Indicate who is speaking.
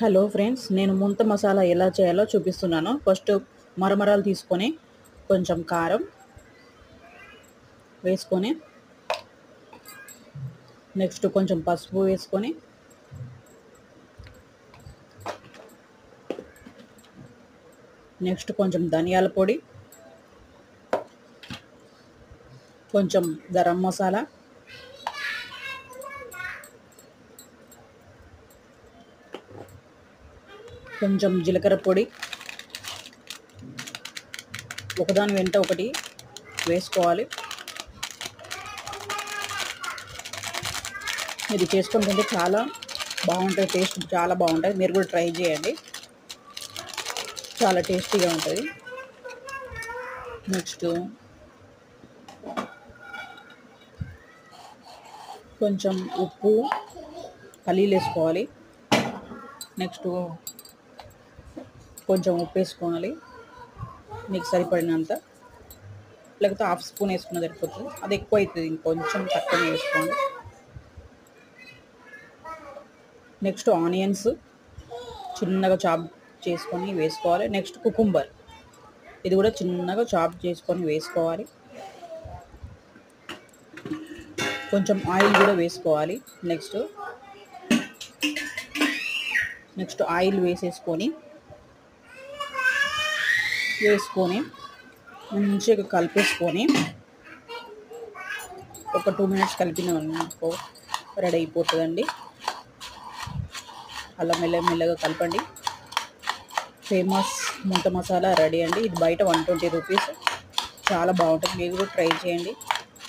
Speaker 1: Hello friends, నేను ముంత మసాలా ఎలా చేయాలో చూపిస్తున్నాను. ఫస్ట్ మరమరాలు తీసుకొని కొంచెం కారం వేసుకొని, నెక్స్ట్ కొంచెం పసుపు వేసుకొని, నెక్స్ట్ కొంచెం ధనియాల పొడి, కొంచెం గరం మసాలా, కొంచెం జీలకర్ర పొడి, ఒకదాని వెంట ఒకటి వేసుకోవాలి. ఇది చేసుకొని తింటే చాలా బాగుంటుంది, టేస్ట్ చాలా బాగుంటుంది. మీరు కూడా ట్రై చేయండి, చాలా టేస్టీగా ఉంటుంది. నెక్స్ట్ కొంచెం ఉప్పు, పల్లీలు వేసుకోవాలి. నెక్స్ట్ కొంచెం ఉప్పు వేసుకోవాలి మీకు సరిపడినంత, లేకపోతే హాఫ్ స్పూన్ వేసుకున్న సరిపోతుంది. అది ఎక్కువ అవుతుంది, ఇంకొంచెం తక్కువనే వేసుకోండి. నెక్స్ట్ ఆనియన్స్ చిన్నగా చాప్ చేసుకొని వేసుకోవాలి. నెక్స్ట్ కుకుంబర్, ఇది కూడా చిన్నగా చాప్ చేసుకొని వేసుకోవాలి. కొంచెం ఆయిల్ కూడా వేసుకోవాలి. నెక్స్ట్ ఆయిల్ వేసుకొని మంచిగా కలిపేసుకొని ఒక 2 మినిట్స్ కలిపినామనుకో రెడీ అయిపోతుందండి. అలా మెల్లగా కలపండి. ఫేమస్ ముంత మసాలా రెడీ అండి. ఇది బయట 120 రూపీస్, చాలా బాగుంటుంది. మీరు కూడా ట్రై చేయండి.